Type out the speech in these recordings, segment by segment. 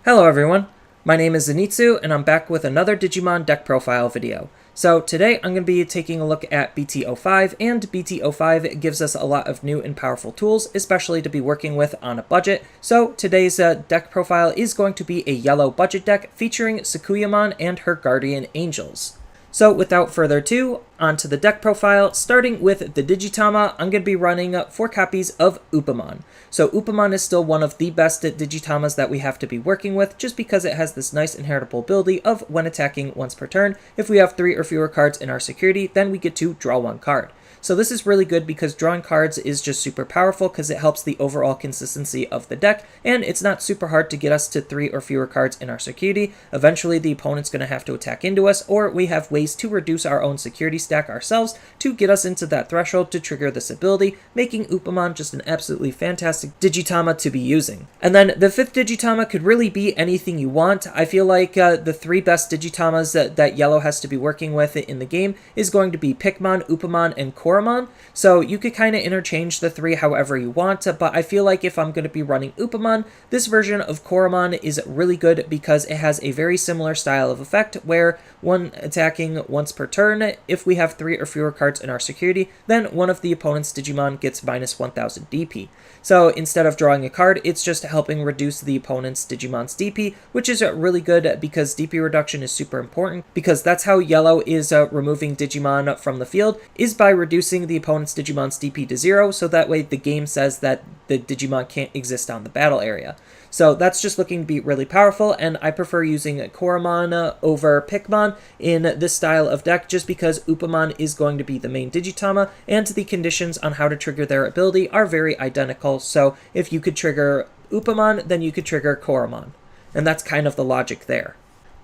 Hello everyone, my name is Zenitsu and I'm back with another Digimon deck profile video. So today I'm going to be taking a look at BT05, and BT05 gives us a lot of new and powerful tools, especially to be working with on a budget. So today's deck profile is going to be a yellow budget deck featuring Sakuyamon and her guardian angels. So without further ado, onto the deck profile. Starting with the Digitama, I'm going to be running 4 copies of Upamon. So Upamon is still one of the best Digitamas that we have to be working with, just because it has this nice inheritable ability of when attacking once per turn, if we have 3 or fewer cards in our security, then we get to draw 1 card. So this is really good because drawing cards is just super powerful because it helps the overall consistency of the deck, and it's not super hard to get us to 3 or fewer cards in our security. Eventually the opponent's going to have to attack into us, or we have ways to reduce our own security stack ourselves to get us into that threshold to trigger this ability, making Upamon just an absolutely fantastic Digitama to be using. And then the 5th Digitama could really be anything you want. I feel like the 3 best Digitamas that Yellow has to be working with in the game is going to be Pikmon, Upamon, and Koromon. So you could kind of interchange the 3 however you want, but I feel like if I'm going to be running Upamon, this version of Koromon is really good because it has a very similar style of effect where when attacking once per turn, if we have 3 or fewer cards in our security, then one of the opponent's Digimon gets minus 1000 DP. So instead of drawing a card, it's just helping reduce the opponent's Digimon's DP, which is really good because DP reduction is super important, because that's how Yellow is removing Digimon from the field, is by reducing the opponent's Digimon's DP to 0, so that way the game says that the Digimon can't exist on the battle area. So that's just looking to be really powerful, and I prefer using Koromon over Pikmon in this style of deck just because Upamon is going to be the main Digitama, and the conditions on how to trigger their ability are very identical. So if you could trigger Upamon, then you could trigger Koromon. And that's kind of the logic there.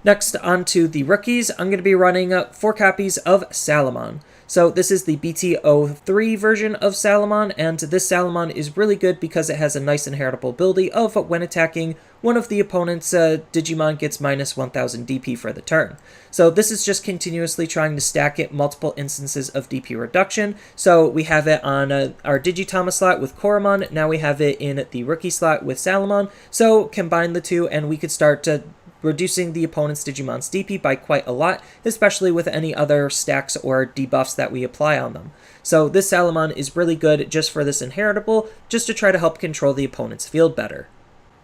Next, on to the rookies, I'm going to be running 4 copies of Salamon. So this is the BT03 version of Salamon, and this Salamon is really good because it has a nice inheritable ability of when attacking, one of the opponent's Digimon gets minus 1000 DP for the turn. So this is just continuously trying to stack it multiple instances of DP reduction. So we have it on our Digitama slot with Koromon, now we have it in the rookie slot with Salamon. So combine the two and we could start reducing the opponent's Digimon's DP by quite a lot, especially with any other stacks or debuffs that we apply on them. So this Salamon is really good just for this inheritable, just to try to help control the opponent's field better.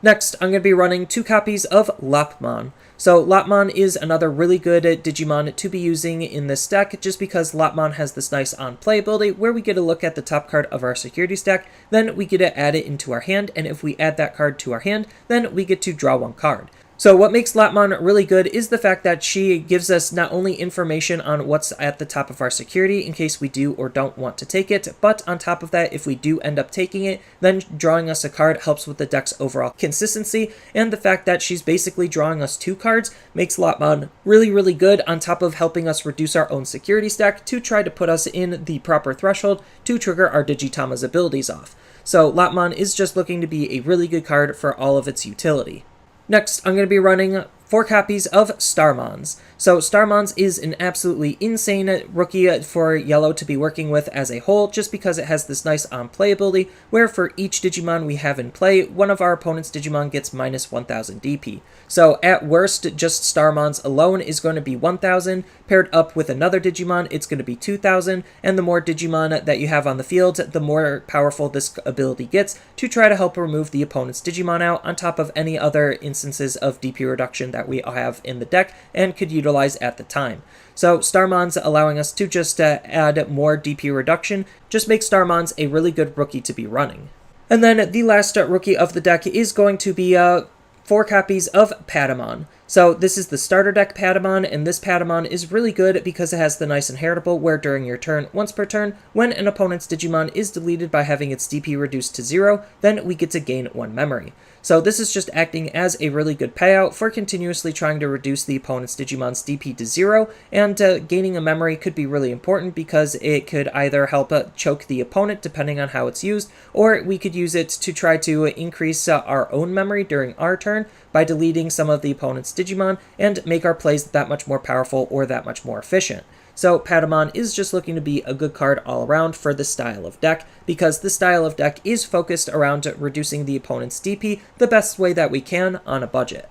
Next, I'm going to be running 2 copies of Lopmon. So Lopmon is another really good Digimon to be using in this deck, just because Lopmon has this nice on-play ability where we get to look at the top card of our security stack, then we get to add it into our hand, and if we add that card to our hand, then we get to draw 1 card. So what makes Lopmon really good is the fact that she gives us not only information on what's at the top of our security in case we do or don't want to take it, but on top of that, if we do end up taking it, then drawing us a card helps with the deck's overall consistency, and the fact that she's basically drawing us 2 cards makes Lopmon really good, on top of helping us reduce our own security stack to try to put us in the proper threshold to trigger our Digitama's abilities off. So Lopmon is just looking to be a really good card for all of its utility. Next, I'm going to be running 4 copies of Starmons. So Starmons is an absolutely insane rookie for Yellow to be working with as a whole, just because it has this nice on-play ability, where for each Digimon we have in play, one of our opponent's Digimon gets minus 1000 DP. So at worst, just Starmons alone is going to be 1000, paired up with another Digimon, it's going to be 2000, and the more Digimon that you have on the field, the more powerful this ability gets to try to help remove the opponent's Digimon out, on top of any other instances of DP reduction that we have in the deck and could utilize at the time. So Starmons allowing us to just add more DP reduction just makes Starmons a really good rookie to be running. And then the last rookie of the deck is going to be 4 copies of Patamon. So this is the starter deck Patamon, and this Patamon is really good because it has the nice inheritable where during your turn, once per turn, when an opponent's Digimon is deleted by having its DP reduced to 0, then we get to gain 1 memory. So this is just acting as a really good payout for continuously trying to reduce the opponent's Digimon's DP to 0, and gaining a memory could be really important because it could either help choke the opponent depending on how it's used, or we could use it to try to increase our own memory during our turn by deleting some of the opponent's Digimon and make our plays that much more powerful or that much more efficient. So Patamon is just looking to be a good card all around for this style of deck, because this style of deck is focused around reducing the opponent's DP the best way that we can on a budget.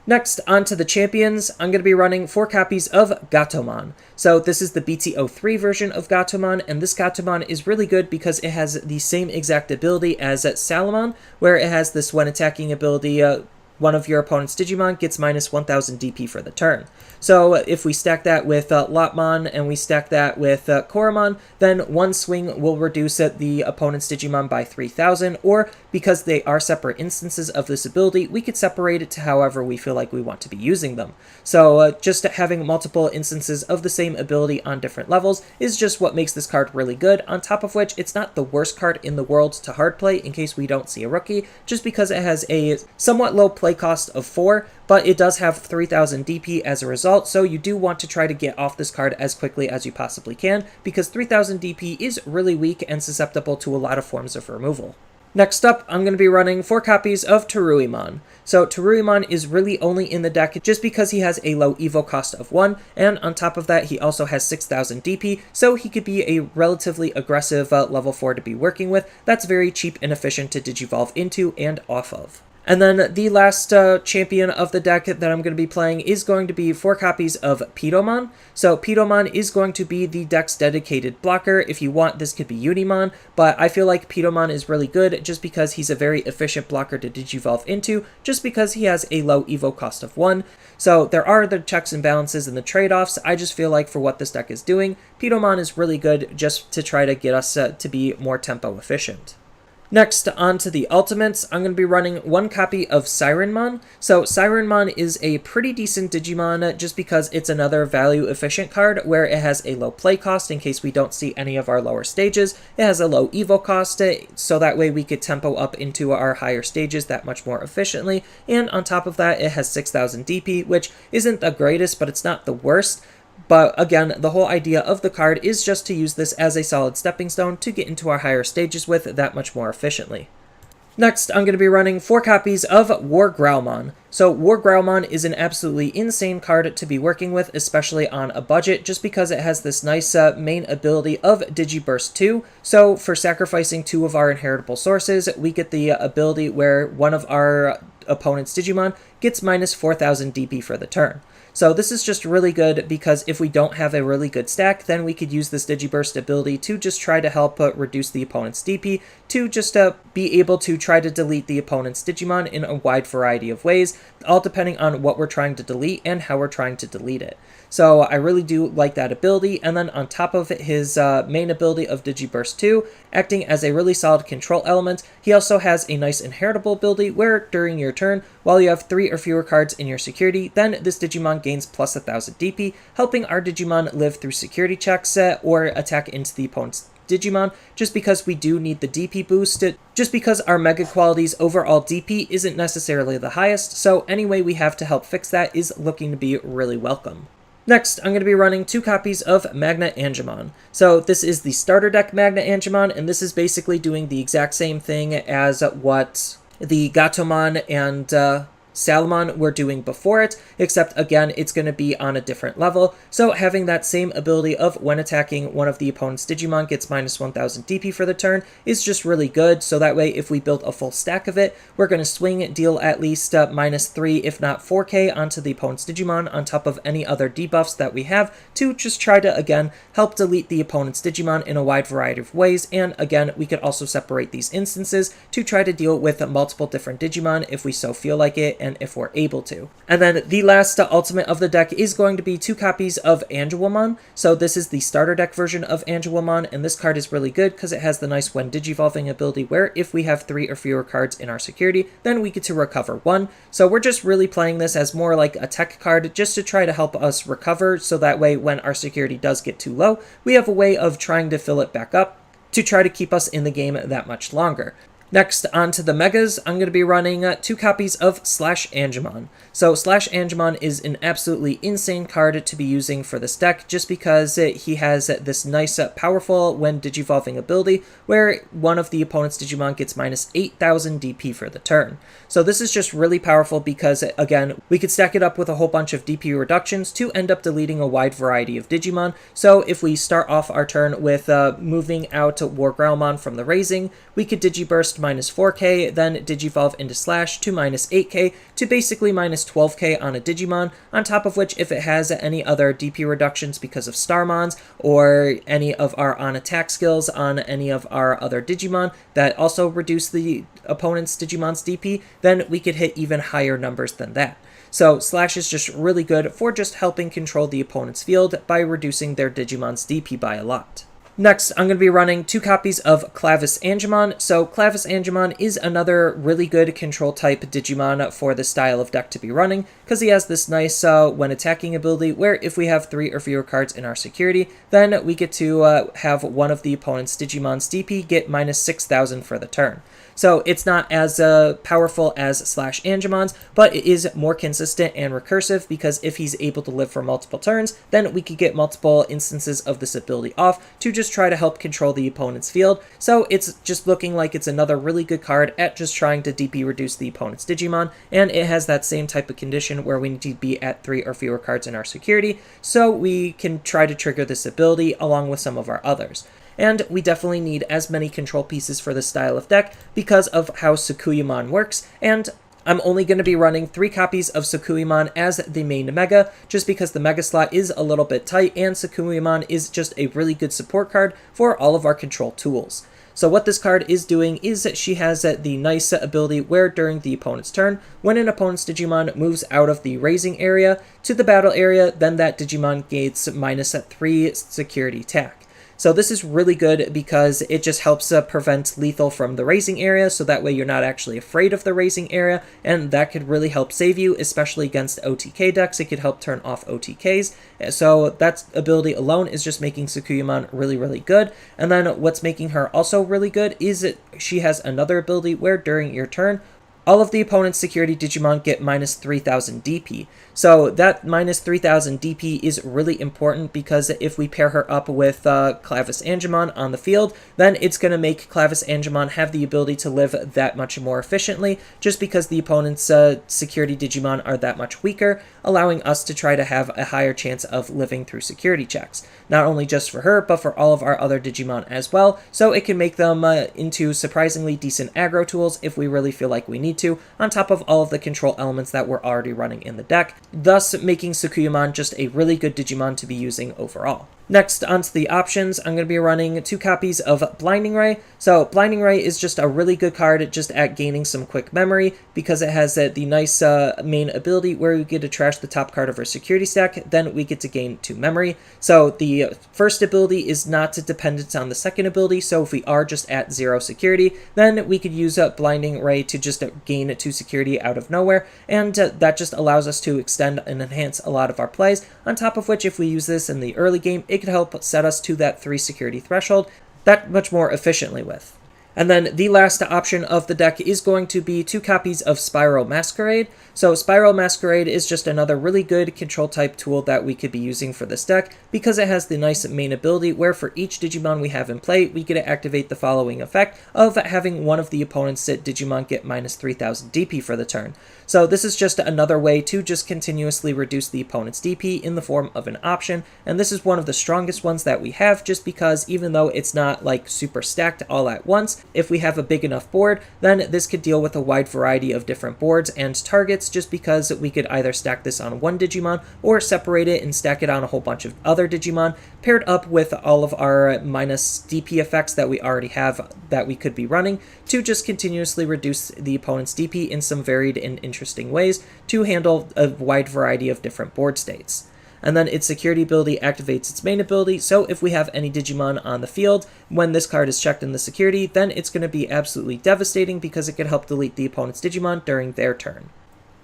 Next, on to the champions, I'm going to be running 4 copies of Gatomon. So this is the BT03 version of Gatomon, and this Gatomon is really good because it has the same exact ability as Salamon, where it has this when attacking ability, one of your opponent's Digimon gets minus 1000 DP for the turn. So if we stack that with Lotmon and we stack that with Koromon, then one swing will reduce the opponent's Digimon by 3000, or because they are separate instances of this ability, we could separate it to however we feel like we want to be using them. So just having multiple instances of the same ability on different levels is just what makes this card really good, on top of which it's not the worst card in the world to hard play in case we don't see a rookie, just because it has a somewhat low play cost of 4, but it does have 3000 DP as a result, so you do want to try to get off this card as quickly as you possibly can, because 3000 DP is really weak and susceptible to a lot of forms of removal. Next up, I'm going to be running 4 copies of Teruimon. So Teruimon is really only in the deck just because he has a low evo cost of 1, and on top of that he also has 6000 DP, so he could be a relatively aggressive level 4 to be working with. That's very cheap and efficient to digivolve into and off of. And then the last champion of the deck that I'm going to be playing is going to be 4 copies of Pidomon. So Pidomon is going to be the deck's dedicated blocker. If you want, this could be Unimon, but I feel like Pidomon is really good just because he's a very efficient blocker to digivolve into, just because he has a low evo cost of 1. So there are the checks and balances and the trade-offs. I just feel like for what this deck is doing, Pidomon is really good just to try to get us to be more tempo efficient. Next, on to the ultimates, I'm going to be running 1 copy of Sirenmon. So Sirenmon is a pretty decent Digimon just because it's another value-efficient card where it has a low play cost in case we don't see any of our lower stages. It has a low evo cost, so that way we could tempo up into our higher stages that much more efficiently. And on top of that, it has 6000 DP, which isn't the greatest, but it's not the worst. But again, the whole idea of the card is just to use this as a solid stepping stone to get into our higher stages with that much more efficiently. Next, I'm going to be running 4 copies of Workarounds. So Workarounds is an absolutely insane card to be working with, especially on a budget, just because it has this nice main ability of Digiburst 2. So for sacrificing 2 of our inheritable sources, we get the ability where one of our opponent's Digimon gets minus 4000 DP for the turn. So this is just really good because if we don't have a really good stack, then we could use this Digiburst ability to just try to help reduce the opponent's DP, to just be able to try to delete the opponent's Digimon in a wide variety of ways, all depending on what we're trying to delete and how we're trying to delete it. So I really do like that ability, and then on top of it, his main ability of Digiburst 2, acting as a really solid control element, he also has a nice inheritable ability where during your turn, while you have 3 or fewer cards in your security, then this Digimon gains plus 1000 DP, helping our Digimon live through security checks or attack into the opponent's Digimon, just because we do need the DP boost, just because our Mega Quality's overall DP isn't necessarily the highest, so any way we have to help fix that is looking to be really welcome. Next, I'm going to be running 2 copies of SlashAngemon. So this is the starter deck SlashAngemon, and this is basically doing the exact same thing as what the Gatomon and Salamon were doing before it, except again, it's going to be on a different level. So having that same ability of when attacking one of the opponent's Digimon gets minus 1000 DP for the turn is just really good. So that way, if we build a full stack of it, we're going to swing, deal at least minus 3, if not 4k onto the opponent's Digimon on top of any other debuffs that we have to just try to, again, help delete the opponent's Digimon in a wide variety of ways. And again, we could also separate these instances to try to deal with multiple different Digimon if we so feel like it, and if we're able to. And then the last ultimate of the deck is going to be 2 copies of Angelwomon. So this is the starter deck version of Angelwomon, and this card is really good because it has the nice when digivolving ability where if we have 3 or fewer cards in our security, then we get to recover 1. So we're just really playing this as more like a tech card just to try to help us recover, so that way when our security does get too low, we have a way of trying to fill it back up to try to keep us in the game that much longer. Next, on to the Megas, I'm going to be running 2 copies of SlashAngemon. So SlashAngemon is an absolutely insane card to be using for this deck, just because he has this nice, powerful when digivolving ability, where one of the opponent's Digimon gets minus 8000 DP for the turn. So this is just really powerful because, again, we could stack it up with a whole bunch of DP reductions to end up deleting a wide variety of Digimon. So if we start off our turn with moving out Workarounds from the raising, we could Digiburst minus 4k, then Digivolve into Slash to minus 8k to basically minus 12k on a Digimon, on top of which if it has any other DP reductions because of Starmons or any of our on-attack skills on any of our other Digimon that also reduce the opponent's Digimon's DP, then we could hit even higher numbers than that. So Slash is just really good for just helping control the opponent's field by reducing their Digimon's DP by a lot. Next, I'm going to be running 2 copies of SlashAngemon. So SlashAngemon is another really good control type Digimon for the style of deck to be running, because he has this nice when attacking ability where if we have 3 or fewer cards in our security, then we get to have one of the opponent's Digimon's DP get minus 6,000 for the turn. So it's not as powerful as SlashAngemon's, but it is more consistent and recursive, because if he's able to live for multiple turns, then we could get multiple instances of this ability off to just try to help control the opponent's field. So it's just looking like it's another really good card at just trying to DP reduce the opponent's Digimon, and it has that same type of condition where we need to be at 3 or fewer cards in our security, so we can try to trigger this ability along with some of our others. And we definitely need as many control pieces for this style of deck because of how Sakuyamon works, and I'm only going to be running 3 copies of Sakuyamon as the main Mega, just because the Mega slot is a little bit tight, and Sakuyamon is just a really good support card for all of our control tools. So what this card is doing is that she has the nice ability where during the opponent's turn, when an opponent's Digimon moves out of the raising area to the battle area, then that Digimon gains minus 3 security attack. So this is really good because it just helps prevent lethal from the raising area, so that way you're not actually afraid of the raising area, and that could really help save you, especially against OTK decks. It could help turn off OTKs, so that ability alone is just making Sakuyamon really, really good. And then what's making her also really good is that she has another ability where during your turn, all of the opponent's security Digimon get minus 3,000 DP. So that minus 3,000 DP is really important, because if we pair her up with SlashAngemon on the field, then it's going to make SlashAngemon have the ability to live that much more efficiently, just because the opponent's security Digimon are that much weaker, allowing us to try to have a higher chance of living through security checks. Not only just for her, but for all of our other Digimon as well, so it can make them into surprisingly decent aggro tools if we really feel like we need to, on top of all of the control elements that we're already running in the deck, thus making Sakuyamon just a really good Digimon to be using overall. Next, onto the options, I'm going to be running 2 copies of Blinding Ray. So Blinding Ray is just a really good card just at gaining some quick memory, because it has the nice main ability where we get to trash the top card of our security stack, then we get to gain 2 memory. So the first ability is not dependent on the second ability, so if we are just at 0 security, then we could use Blinding Ray to just gain 2 security out of nowhere, and that just allows us to extend and enhance a lot of our plays, on top of which if we use this in the early game, it could help set us to that 3 security threshold that much more efficiently with. And then the last option of the deck is going to be 2 copies of Spiral Masquerade. So Spiral Masquerade is just another really good control type tool that we could be using for this deck, because it has the nice main ability where for each Digimon we have in play, we get to activate the following effect of having one of the opponent's Digimon get minus 3,000 DP for the turn. So this is just another way to just continuously reduce the opponent's DP in the form of an option, and this is one of the strongest ones that we have, just because even though it's not like super stacked all at once, if we have a big enough board, then this could deal with a wide variety of different boards and targets, just because we could either stack this on one Digimon or separate it and stack it on a whole bunch of other Digimon, paired up with all of our minus DP effects that we already have that we could be running, to just continuously reduce the opponent's DP in some varied and interesting ways to handle a wide variety of different board states. And then its security ability activates its main ability, so if we have any Digimon on the field, when this card is checked in the security, then it's going to be absolutely devastating, because it could help delete the opponent's Digimon during their turn.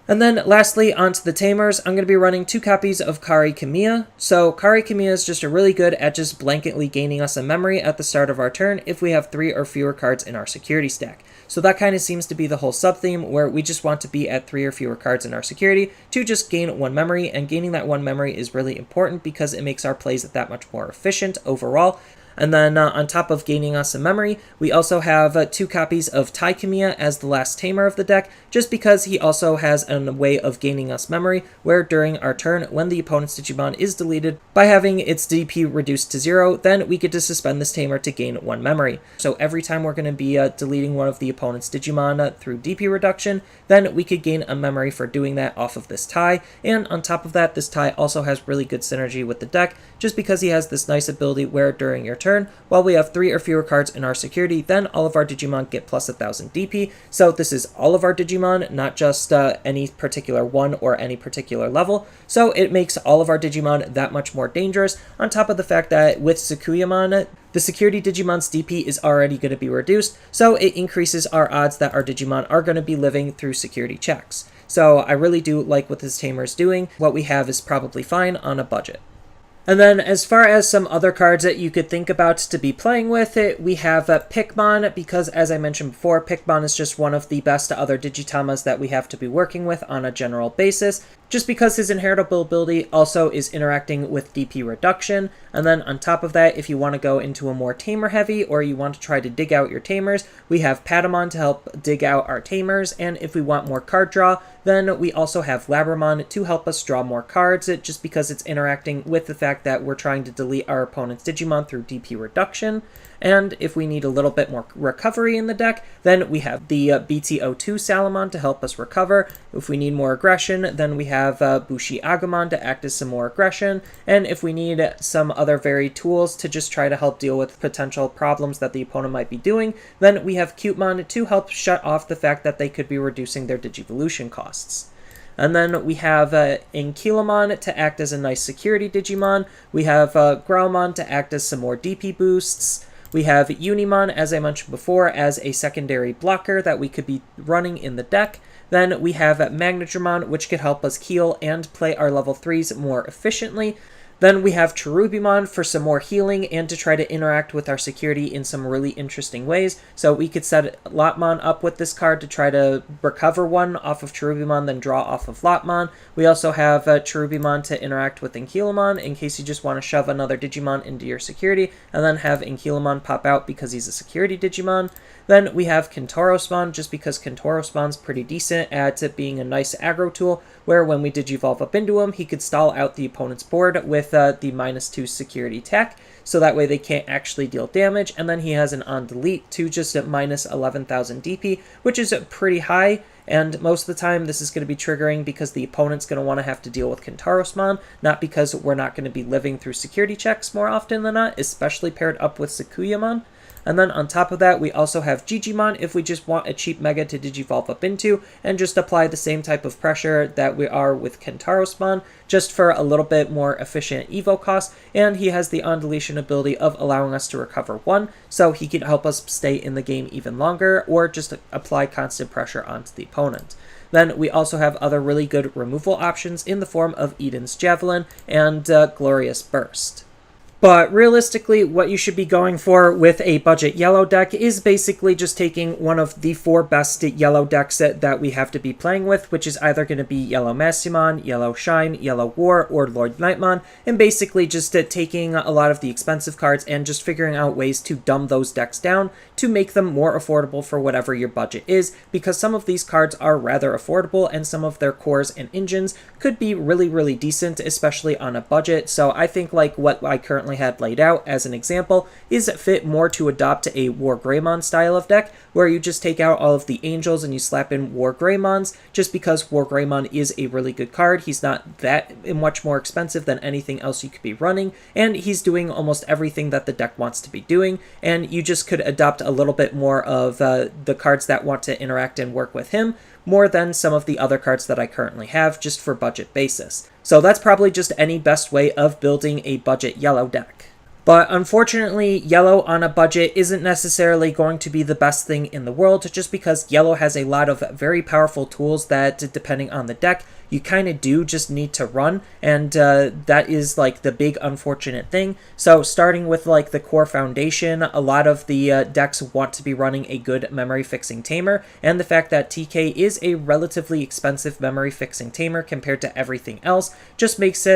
And then lastly, onto the Tamers, I'm going to be running 2 copies of Kari Kamiya. So Kari Kamiya is just really good at just blanketly gaining us a memory at the start of our turn if we have 3 or fewer cards in our security stack. So that kind of seems to be the whole sub-theme, where we just want to be at 3 or fewer cards in our security to just gain 1 memory, and gaining that 1 memory is really important because it makes our plays that much more efficient overall. And then on top of gaining us some memory, we also have 2 copies of Kamiya as the last Tamer of the deck, just because he also has a way of gaining us memory, where during our turn, when the opponent's Digimon is deleted, by having its DP reduced to 0, then we get to suspend this Tamer to gain 1 memory. So every time we're going to be deleting one of the opponent's Digimon through DP reduction, then we could gain a memory for doing that off of this tie. And on top of that, this tie also has really good synergy with the deck, just because he has this nice ability where during your turn, while we have 3 or fewer cards in our security, then all of our Digimon get plus 1000 DP. So this is all of our Digimon, not just any particular one or any particular level. So it makes all of our Digimon that much more dangerous, on top of the fact that with Sakuyamon, the security Digimon's DP is already going to be reduced, so it increases our odds that our Digimon are going to be living through security checks. So I really do like what this Tamer is doing. What we have is probably fine on a budget. And then as far as some other cards that you could think about to be playing with, we have Upamon, because as I mentioned before, Upamon is just one of the best other Digitamas that we have to be working with on a general basis, just because his inheritable ability also is interacting with DP reduction. And then on top of that, if you want to go into a more Tamer heavy, or you want to try to dig out your Tamers, we have Patamon to help dig out our Tamers, and if we want more card draw, then we also have Labramon to help us draw more cards, just because it's interacting with the fact that we're trying to delete our opponent's Digimon through DP reduction. And if we need a little bit more recovery in the deck, then we have the BT02 Salamon to help us recover. If we need more aggression, then we have Bushi Agumon to act as some more aggression. And if we need some other varied tools to just try to help deal with potential problems that the opponent might be doing, then we have Cutemon to help shut off the fact that they could be reducing their Digivolution costs. And then we have Ankylamon to act as a nice security Digimon. We have Growlmon to act as some more DP boosts. We have Unimon, as I mentioned before, as a secondary blocker that we could be running in the deck. Then we have Magnadramon, which could help us heal and play our level 3s more efficiently. Then we have Cherubimon for some more healing and to try to interact with our security in some really interesting ways. So we could set Lotmon up with this card to try to recover one off of Cherubimon, then draw off of Lotmon. We also have Cherubimon to interact with Ankylamon in case you just want to shove another Digimon into your security, and then have Ankylamon pop out because he's a security Digimon. Then we have Kentorosmon, just because Kentorosmon's pretty decent at being a nice aggro tool, where when we Digivolve up into him, he could stall out the opponent's board with the -2 security tech, so that way they can't actually deal damage, and then he has an on delete to just at -11,000 DP, which is pretty high, and most of the time this is going to be triggering because the opponent's going to want to have to deal with Kentorosmon, not because we're not going to be living through security checks more often than not, especially paired up with Sakuyamon. And then on top of that, we also have Digimon if we just want a cheap Mega to Digivolve up into, and just apply the same type of pressure that we are with Kentorosmon, just for a little bit more efficient Evo cost, and he has the on-deletion ability of allowing us to recover 1, so he can help us stay in the game even longer, or just apply constant pressure onto the opponent. Then we also have other really good removal options in the form of Eden's Javelin and Glorious Burst. But realistically, what you should be going for with a budget yellow deck is basically just taking one of the 4 best yellow decks that we have to be playing with, which is either going to be Yellow Massimon, Yellow Shine, Yellow War, or Lord Nightmon, and basically just taking a lot of the expensive cards and just figuring out ways to dumb those decks down to make them more affordable for whatever your budget is, because some of these cards are rather affordable and some of their cores and engines could be really, really decent, especially on a budget. So I think like what I currently had laid out as an example is fit more to adopt a War Greymon style of deck, where you just take out all of the angels and you slap in War Greymons, just because War Greymon is a really good card. He's not that much more expensive than anything else you could be running, and he's doing almost everything that the deck wants to be doing, and you just could adopt a little bit more of the cards that want to interact and work with him, more than some of the other cards that I currently have, just for budget basis. So that's probably just any best way of building a budget yellow deck. But unfortunately, yellow on a budget isn't necessarily going to be the best thing in the world, just because yellow has a lot of very powerful tools that, depending on the deck, you kind of do just need to run, and that is like the big unfortunate thing. So starting with like the core foundation, a lot of the decks want to be running a good memory fixing tamer, and the fact that TK is a relatively expensive memory fixing tamer compared to everything else just makes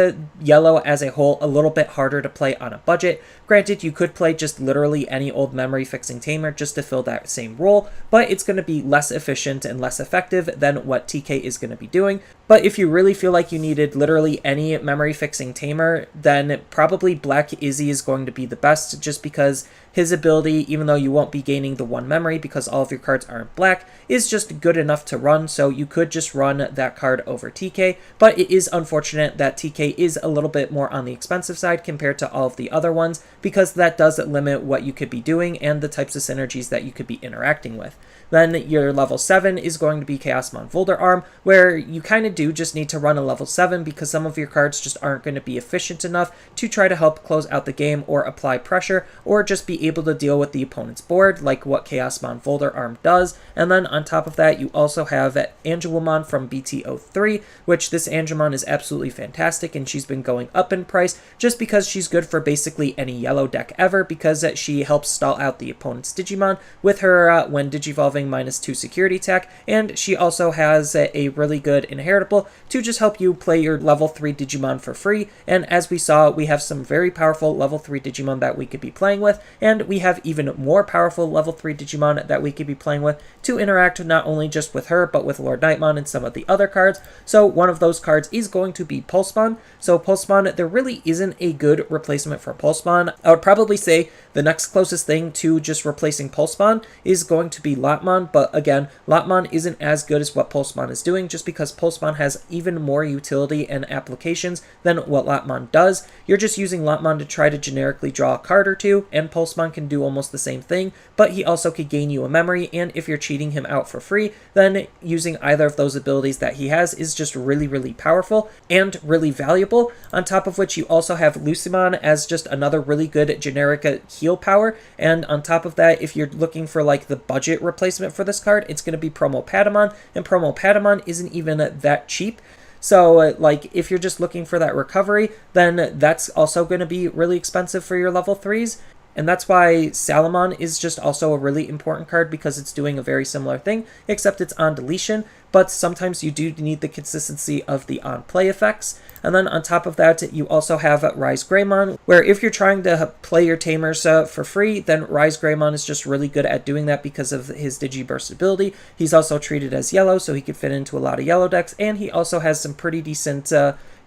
yellow as a whole a little bit harder to play on a budget, Granted, you could play just literally any old memory fixing Tamer just to fill that same role, but it's going to be less efficient and less effective than what TK is going to be doing. But if you really feel like you needed literally any memory fixing Tamer, then probably Black Izzy is going to be the best, just because his ability, even though you won't be gaining the 1 memory because all of your cards aren't black, is just good enough to run, so you could just run that card over TK. But it is unfortunate that TK is a little bit more on the expensive side compared to all of the other ones, because that does limit what you could be doing and the types of synergies that you could be interacting with. Then your level 7 is going to be Chaosmon Volderarm, where you kind of do just need to run a level 7 because some of your cards just aren't going to be efficient enough to try to help close out the game or apply pressure or just be able to deal with the opponent's board like what Chaosmon Volderarm does. And then on top of that, you also have Angemon from BT03, which this Angemon is absolutely fantastic, and she's been going up in price just because she's good for basically any yellow deck ever, because she helps stall out the opponent's Digimon with her when Digivolving -2 security tech, and she also has a really good inheritable to just help you play your level 3 Digimon for free. And as we saw, we have some very powerful level 3 Digimon that we could be playing with, and we have even more powerful level 3 Digimon that we could be playing with to interact not only just with her, but with Lord Nightmon and some of the other cards. So one of those cards is going to be Pulsemon. So Pulsemon, there really isn't a good replacement for Pulsemon. I would probably say the next closest thing to just replacing Pulsemon is going to be Lotmon, but again, Lotmon isn't as good as what Pulsemon is doing, just because Pulsemon has even more utility and applications than what Lotmon does. You're just using Lotmon to try to generically draw a card or two, and Pulsemon can do almost the same thing, but he also could gain you a memory, and if you're cheating him out for free, then using either of those abilities that he has is just really, really powerful and really valuable. On top of which, you also have Lucimon as just another really good generic heal power, and on top of that, if you're looking for like the budget replacement for this card, it's going to be Promo Patamon, and Promo Patamon isn't even that cheap. So, like, if you're just looking for that recovery, then that's also going to be really expensive for your level 3s. And that's why Salamon is just also a really important card, because it's doing a very similar thing, except it's on deletion, but sometimes you do need the consistency of the on-play effects. And then on top of that, you also have Rise Greymon, where if you're trying to play your Tamers for free, then Rise Greymon is just really good at doing that because of his Digiburst ability. He's also treated as yellow, so he could fit into a lot of yellow decks, and he also has some pretty decent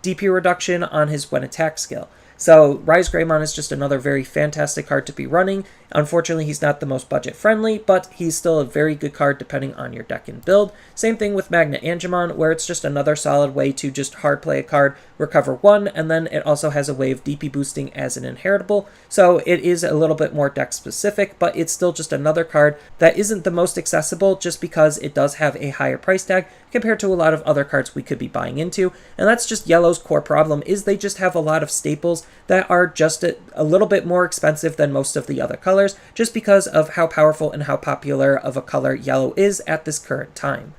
DP reduction on his when attack skill. So Rise Greymon is just another very fantastic card to be running. Unfortunately, he's not the most budget friendly, but he's still a very good card depending on your deck and build. Same thing with Magna Angemon, where it's just another solid way to just hard play a card, recover 1, and then it also has a way of DP boosting as an inheritable. So it is a little bit more deck specific, but it's still just another card that isn't the most accessible, just because it does have a higher price tag compared to a lot of other cards we could be buying into. And that's just Yellow's core problem, is they just have a lot of staples that are just a little bit more expensive than most of the other colors, just because of how powerful and how popular of a color Yellow is at this current time.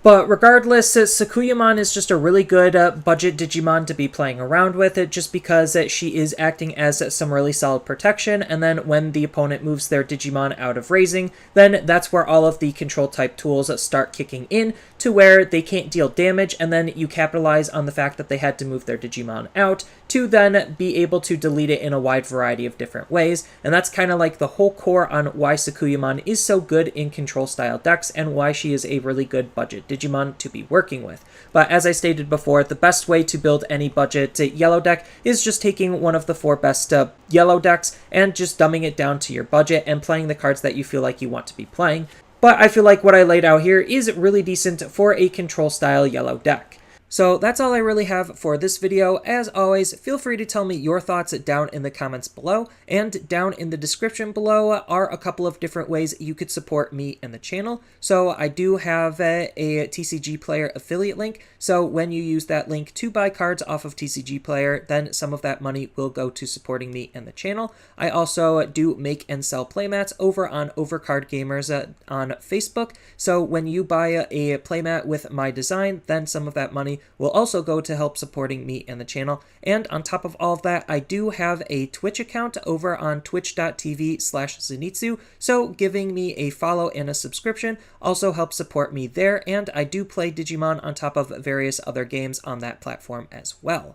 But regardless, Sakuyamon is just a really good budget Digimon to be playing around with it, just because she is acting as some really solid protection, and then when the opponent moves their Digimon out of raising, then that's where all of the control type tools start kicking in, to where they can't deal damage, and then you capitalize on the fact that they had to move their Digimon out to then be able to delete it in a wide variety of different ways. And that's kind of like the whole core on why Sakuyamon is so good in control style decks, and why she is a really good budget Digimon to be working with. But as I stated before, the best way to build any budget yellow deck is just taking one of the 4 best yellow decks and just dumbing it down to your budget and playing the cards that you feel like you want to be playing. But I feel like what I laid out here is really decent for a control style yellow deck. So that's all I really have for this video. As always, feel free to tell me your thoughts down in the comments below, and down in the description below are a couple of different ways you could support me and the channel. So I do have a TCG Player affiliate link, so when you use that link to buy cards off of TCG Player, then some of that money will go to supporting me and the channel. I also do make and sell playmats over on Overcard Gamers on Facebook, so when you buy a playmat with my design, then some of that money will also go to help supporting me and the channel. And on top of all of that, I do have a Twitch account over on twitch.tv/Zenitsu, so giving me a follow and a subscription also helps support me there, and I do play Digimon on top of various other games on that platform as well.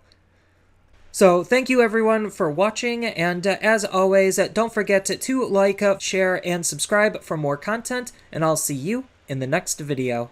So thank you everyone for watching, and as always, don't forget to like, share, and subscribe for more content, and I'll see you in the next video.